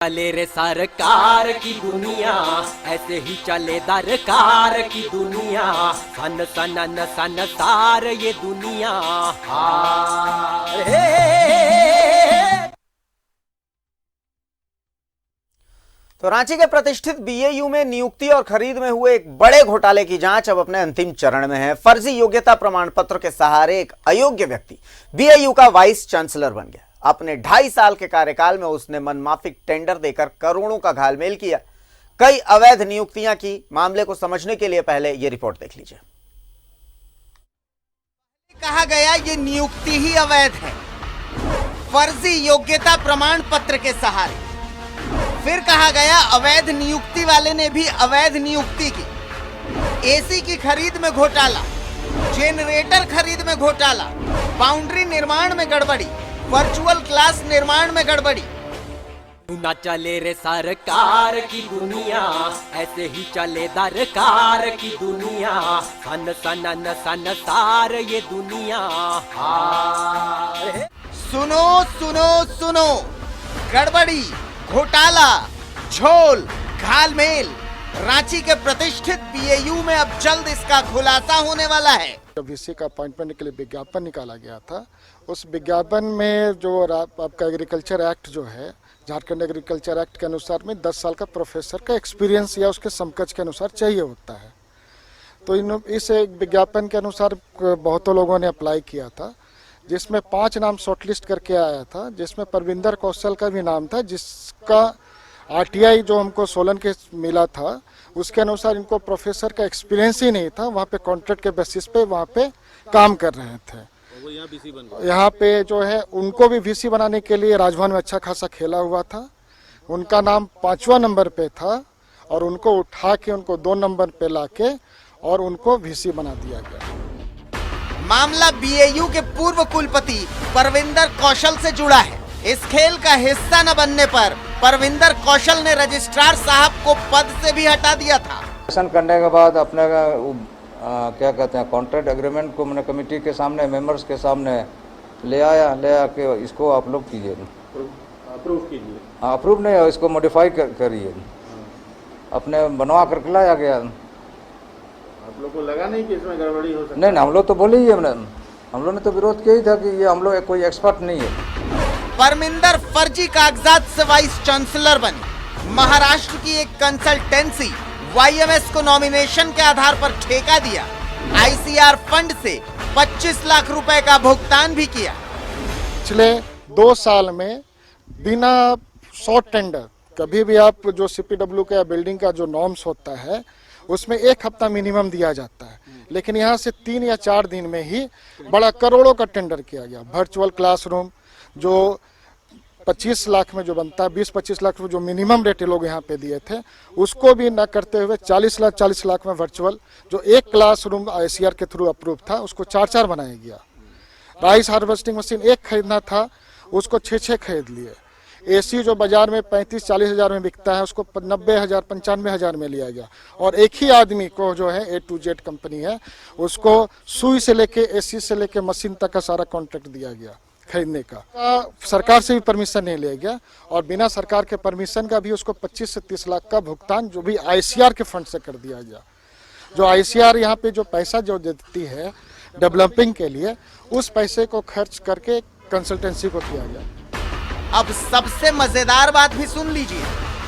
चले रे सरकार की दुनिया, ऐसे ही चले दरकार की दुनिया, सन सनन सनसार ये दुनिया। तो रांची के प्रतिष्ठित बीएयू में नियुक्ति और खरीद में हुए एक बड़े घोटाले की जांच अब अपने अंतिम चरण में है। फर्जी योग्यता प्रमाण पत्र के सहारे एक अयोग्य व्यक्ति बीएयू का वाइस चांसलर बन गया। अपने 2.5 साल के कार्यकाल में उसने मनमाफिक टेंडर देकर करोड़ों का घालमेल किया, कई अवैध नियुक्तियां की। मामले को समझने के लिए पहले ये रिपोर्ट देख लीजिए। कहा गया ये नियुक्ति ही अवैध है, फर्जी योग्यता प्रमाण पत्र के सहारे। फिर कहा गया अवैध नियुक्ति वाले ने भी अवैध नियुक्ति की। एसी की खरीद में घोटाला, जेनरेटर खरीद में घोटाला, बाउंड्री निर्माण में गड़बड़ी, वर्चुअल क्लास निर्माण में गड़बड़ी। न चले रे सरकार की दुनिया, ऐसे ही चले दरकार की दुनिया, सन सनन सनसार ये दुनिया। सुनो सुनो सुनो, गड़बड़ी, घोटाला, झोल, घालमेल। रांची के प्रतिष्ठित बीएयू में अब जल्द इसका खुलासा होने वाला है। वीसी का अपॉइंटमेंट के लिए विज्ञापन निकाला गया था। उस विज्ञापन में जो आपका एग्रीकल्चर एक्ट जो है, झारखंड एग्रीकल्चर एक्ट के अनुसार में 10 साल का प्रोफेसर का एक्सपीरियंस या उसके समकक्ष के अनुसार चाहिए होता है। तो इस विज्ञापन के अनुसार बहुतों लोगों ने अप्लाई किया था, जिसमें 5 नाम शॉर्टलिस्ट करके आया था, जिसमें परविंदर कौशल का भी नाम था, जिसका आरटीआई जो हमको सोलन के मिला था उसके अनुसार इनको प्रोफेसर का एक्सपीरियंस ही नहीं था। वहाँ पे कॉन्ट्रैक्ट के बेसिस पे वहाँ पे काम कर रहे थे। यहाँ पे जो है उनको भी वीसी बनाने के लिए राजभवन में अच्छा खासा खेला हुआ था। उनका नाम 5वां नंबर पे था और उनको उठा के उनको 2 नंबर पे लाके और उनको वीसी बना दिया गया। मामला बीएयू के पूर्व कुलपति परविंदर कौशल से जुड़ा है। इस खेल का हिस्सा न बनने पर परविंदर कौशल ने रजिस्ट्रार साहब को पद से भी हटा दिया था। करने के बाद अपने क्या कहते हैं कॉन्ट्रैक्ट एग्रीमेंट को मैंने कमेटी के सामने, मेंबर्स के सामने ले आके इसको आप लोग कीजिए, अप्रूव कीजिए। हाँ, अप्रूव नहीं है, इसको मॉडिफाई करिए। अपने बनवा करके लाया गया। आप लोग को लगा नहीं कि इसमें गड़बड़ी हो सकती? नहीं, हम लोग तो बोले ही, हम लोग ने तो विरोध किया ही था कि ये हम लोग कोई एक्सपर्ट नहीं है। परमिंदर फर्जी कागजात से वाइस चांसलर बने। महाराष्ट्र की एक कंसल्टेंसी वाईएमएस को नॉमिनेशन के आधार पर ठेका दिया। आईसीआर फंड से 25 लाख रुपए का भुगतान भी किया। पिछले 2 साल में बिना शॉर्ट टेंडर, कभी भी आप जो सीपीडब्ल्यू का बिल्डिंग का जो नॉर्म्स होता है उसमें 1 हफ्ता मिनिमम दिया जाता है, लेकिन यहाँ से 3 या 4 दिन में ही बड़ा करोड़ों का टेंडर किया गया। वर्चुअल क्लासरूम जो 25 लाख में जो बनता है, 20-25 लाख में जो मिनिमम रेट लोग यहाँ पे दिए थे, उसको भी न करते हुए 40 लाख में वर्चुअल जो एक क्लासरूम आईसीआर के थ्रू अप्रूव था उसको 4 बनाया गया। राइस हार्वेस्टिंग मशीन 1 खरीदना था, उसको 6 खरीद लिए। एसी जो बाजार में 35-40 हज़ार में बिकता है उसको 90,000-95 हज़ार में लिया गया। और एक ही आदमी को जो है A to Z कंपनी है, उसको सुई से लेके एसी से लेके मशीन तक का सारा कॉन्ट्रैक्ट दिया गया खरीदने का। सरकार से भी परमिशन नहीं लिया गया और बिना सरकार के परमिशन का भी उसको 25 से 30 लाख का भुगतान जो भी आईसीआर के फंड से कर दिया गया। जो आईसीआर यहाँ पे जो पैसा जो देती है डेवलपिंग के लिए, उस पैसे को खर्च करके कंसल्टेंसी को किया गया। अब सबसे मजेदार बात भी सुन लीजिए।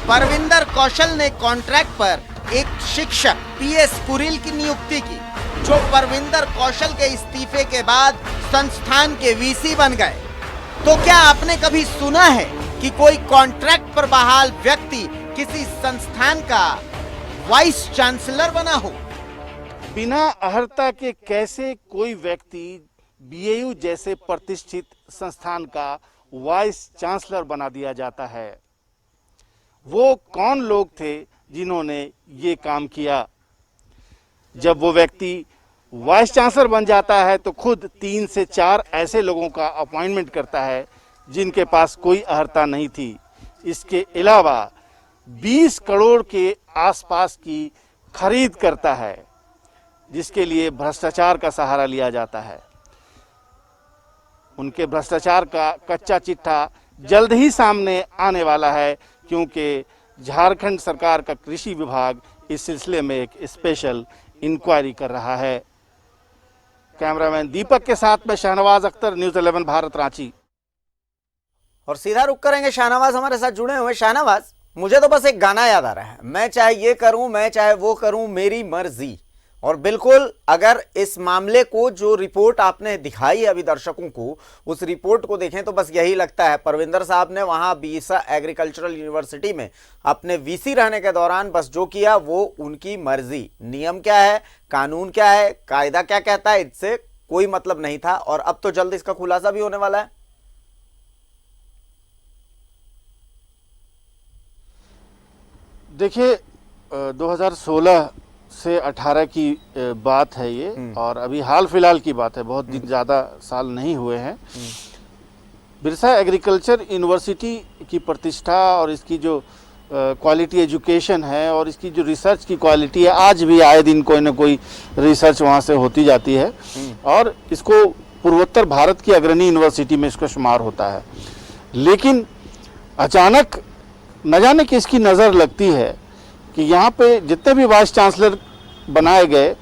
परविंदर कौशल ने कॉन्ट्रैक्ट पर एक शिक्षक पीएस कुरिल की नियुक्ति की, जो परविंदर कौशल के इस्तीफे के बाद संस्थान के वीसी बन गए। तो क्या आपने कभी सुना है कि कोई कॉन्ट्रैक्ट पर बहाल व्यक्ति किसी संस्थान का वाइस चांसलर बना हो? बिना अर्हता के कैसे कोई व्यक्ति बीएयू जैसे प्रतिष्ठित संस्थान का वाइस चांसलर बना दिया जाता है? वो कौन लोग थे जिन्होंने ये काम किया? जब वो व्यक्ति वाइस चांसलर बन जाता है तो खुद 3 से 4 ऐसे लोगों का अपॉइंटमेंट करता है जिनके पास कोई अर्हता नहीं थी। इसके अलावा 20 करोड़ के आसपास की खरीद करता है, जिसके लिए भ्रष्टाचार का सहारा लिया जाता है। उनके भ्रष्टाचार का कच्चा चिट्ठा जल्द ही सामने आने वाला है, क्योंकि झारखंड सरकार का कृषि विभाग इस सिलसिले में एक स्पेशल इंक्वायरी कर रहा है। कैमरामैन दीपक के साथ में शहनवाज अख्तर, न्यूज़ 11 भारत, रांची। और सीधा रुक करेंगे, शाहनवाज हमारे साथ जुड़े हुए। शाहनवाज, मुझे तो बस एक गाना याद आ रहा है, मैं चाहे ये करूं, मैं चाहे वो करूं, मेरी मर्जी। और बिल्कुल अगर इस मामले को, जो रिपोर्ट आपने दिखाई है अभी दर्शकों को, उस रिपोर्ट को देखें तो बस यही लगता है परविंदर साहब ने वहां बीसा एग्रीकल्चरल यूनिवर्सिटी में अपने वीसी रहने के दौरान बस जो किया वो उनकी मर्जी। नियम क्या है, कानून क्या है, कायदा क्या कहता है, इससे कोई मतलब नहीं था। और अब तो जल्द इसका खुलासा भी होने वाला है। देखिए 2016 से 18 की बात है ये, और अभी हाल फिलहाल की बात है, बहुत दिन ज़्यादा साल नहीं हुए हैं। बिरसा एग्रीकल्चर यूनिवर्सिटी की प्रतिष्ठा और इसकी जो क्वालिटी एजुकेशन है और इसकी जो रिसर्च की क्वालिटी है, आज भी आए दिन कोई ना कोई रिसर्च वहाँ से होती जाती है और इसको पूर्वोत्तर भारत की अग्रणी यूनिवर्सिटी में इसका शुमार होता है। लेकिन अचानक न जाने किसकी नज़र लगती है कि यहाँ पे जितने भी वाइस चांसलर बनाए गए,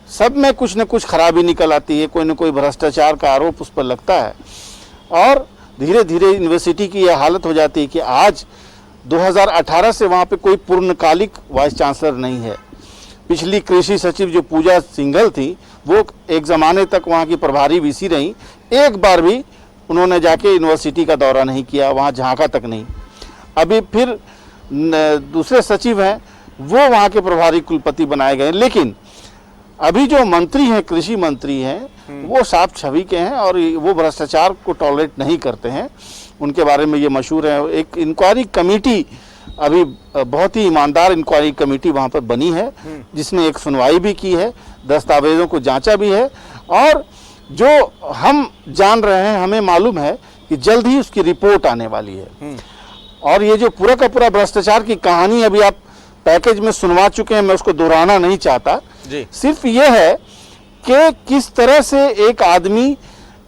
सब में कुछ न कुछ खराबी निकल आती है, कोई न कोई भ्रष्टाचार का आरोप उस पर लगता है। और धीरे धीरे यूनिवर्सिटी की यह हालत हो जाती है कि आज 2018 से वहाँ पे कोई पूर्णकालिक वाइस चांसलर नहीं है। पिछली कृषि सचिव जो पूजा सिंघल थी, वो एक ज़माने तक वहाँ की प्रभारी वीसी रहीं, एक बार भी उन्होंने जाके यूनिवर्सिटी का दौरा नहीं किया, वहाँ झांका तक नहीं। अभी फिर दूसरे सचिव हैं, वो वहाँ के प्रभारी कुलपति बनाए गए। लेकिन अभी जो मंत्री हैं, कृषि मंत्री हैं, वो साफ छवि के हैं और वो भ्रष्टाचार को टॉलरेट नहीं करते हैं। उनके बारे में ये मशहूर है। एक इंक्वायरी कमेटी, अभी बहुत ही ईमानदार इंक्वायरी कमेटी वहाँ पर बनी है, जिसने एक सुनवाई भी की है, दस्तावेजों को जांचा भी है। और जो हम जान रहे हैं, हमें मालूम है कि जल्द ही उसकी रिपोर्ट आने वाली है। और ये जो पूरा का पूरा भ्रष्टाचार की कहानी अभी आप पैकेज में सुनवा चुके हैं, मैं उसको दोहराना नहीं चाहता जी। सिर्फ ये है कि किस तरह से एक आदमी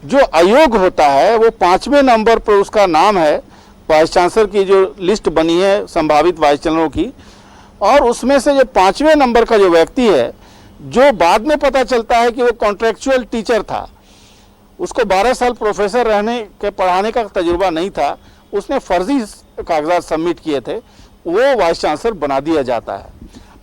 जो अयोग्य होता है, वो 5वें नंबर पर उसका नाम है, वाइस चांसलर की जो लिस्ट बनी है संभावित वाइस चांसलरों की, और उसमें से जो 5वें नंबर का जो व्यक्ति है, जो बाद में पता चलता है कि वो कॉन्ट्रेक्चुअल टीचर था, उसको 12 साल प्रोफेसर रहने के पढ़ाने का तजुर्बा नहीं था, उसने फर्जी कागजात सबमिट किए थे, वो वाइस चांसलर बना दिया जाता है।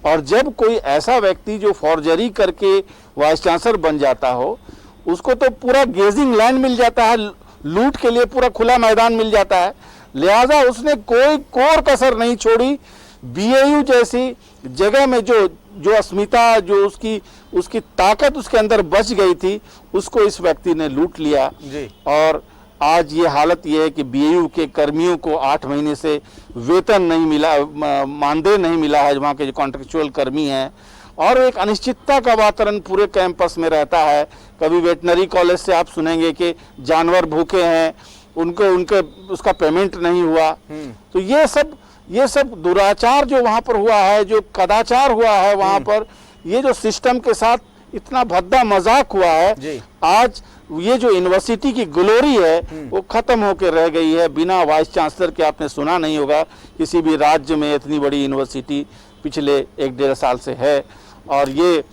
और जब कोई ऐसा व्यक्ति जो फॉर्जरी करके वाइस चांसलर बन जाता हो, उसको तो पूरा गेजिंग लैंड मिल जाता है, लूट के लिए पूरा खुला मैदान मिल जाता है। लिहाजा उसने कोई कोर कसर नहीं छोड़ी। बीएयू जैसी जगह में जो अस्मिता, जो उसकी ताकत उसके अंदर बच गई थी, उसको इस व्यक्ति ने लूट लिया जी। और आज ये हालत ये है कि बीएयू के कर्मियों को 8 महीने से वेतन नहीं मिला, मानदेय नहीं मिला है, वहाँ के जो कॉन्ट्रेक्चुअल कर्मी हैं। और एक अनिश्चितता का वातावरण पूरे कैंपस में रहता है। कभी वेटनरी कॉलेज से आप सुनेंगे कि जानवर भूखे हैं, उनके उसका पेमेंट नहीं हुआ। तो ये सब दुराचार जो वहाँ पर हुआ है, जो कदाचार हुआ है वहाँ पर, ये जो सिस्टम के साथ इतना भद्दा मजाक हुआ है, आज ये जो यूनिवर्सिटी की ग्लोरी है वो खत्म होकर रह गई है। बिना वाइस चांसलर के आपने सुना नहीं होगा किसी भी राज्य में इतनी बड़ी यूनिवर्सिटी पिछले 1-1.5 साल से है। और ये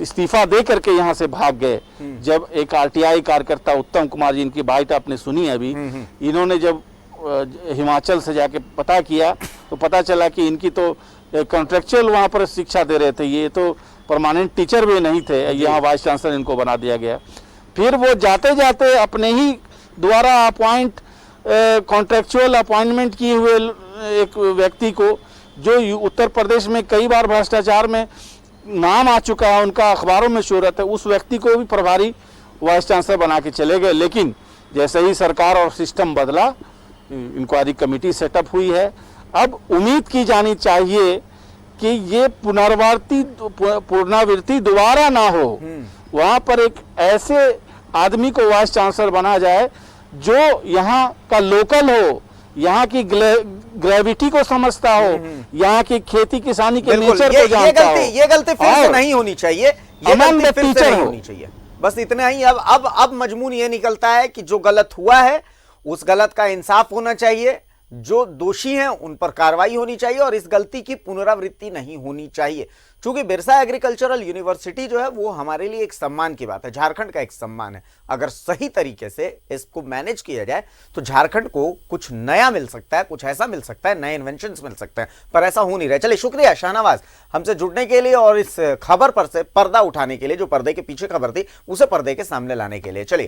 इस्तीफा दे करके यहाँ से भाग गए। जब एक आरटीआई कार्यकर्ता उत्तम कुमार जी, इनकी बाइट आपने सुनी अभी, इन्होंने जब हिमाचल से जाके पता किया तो पता चला कि इनकी तो कॉन्ट्रेक्चुअल वहाँ पर शिक्षा दे रहे थे, ये तो परमानेंट टीचर भी नहीं थे, यहाँ वाइस चांसलर इनको बना दिया गया। फिर वो जाते जाते अपने ही द्वारा अपॉइंट कॉन्ट्रेक्चुअल अपॉइंटमेंट किए हुए एक व्यक्ति को, जो उत्तर प्रदेश में कई बार भ्रष्टाचार में नाम आ चुका है, उनका अखबारों में शोहरत है, उस व्यक्ति को भी प्रभारी वाइस चांसलर बना के चले गए। लेकिन जैसे ही सरकार और सिस्टम बदला, इंक्वायरी कमेटी सेटअप हुई है। अब उम्मीद की जानी चाहिए कि ये पुनरावृत्ति दोबारा ना हो। वहाँ पर एक ऐसे आदमी को वाइस चांसलर बना जाए जो यहाँ का लोकल हो, यहाँ की ग्रेविटी को समझता हो, यहाँ की खेती किसानी के नेचर को जानता हो। ये गलती फिर से नहीं होनी चाहिए, ये गलती फिर से नहीं होनी चाहिए। बस इतना ही। अब मजमून ये निकलता है कि जो गलत हुआ है उस गलत का इंसाफ होना चाहिए, जो दोषी हैं उन पर कार्रवाई होनी चाहिए और इस गलती की पुनरावृत्ति नहीं होनी चाहिए। चूंकि बिरसा एग्रीकल्चरल यूनिवर्सिटी जो है वो हमारे लिए एक सम्मान की बात है, झारखंड का एक सम्मान है। अगर सही तरीके से इसको मैनेज किया जाए तो झारखंड को कुछ नया मिल सकता है, कुछ ऐसा मिल सकता है, नए इन्वेंशंस मिल सकते हैं, पर ऐसा हो नहीं रहा। चलिए, शुक्रिया शाहनवाज हमसे जुड़ने के लिए और इस खबर पर से पर्दा उठाने के लिए, जो पर्दे के पीछे खबर थी उसे पर्दे के सामने लाने के लिए। चलिए।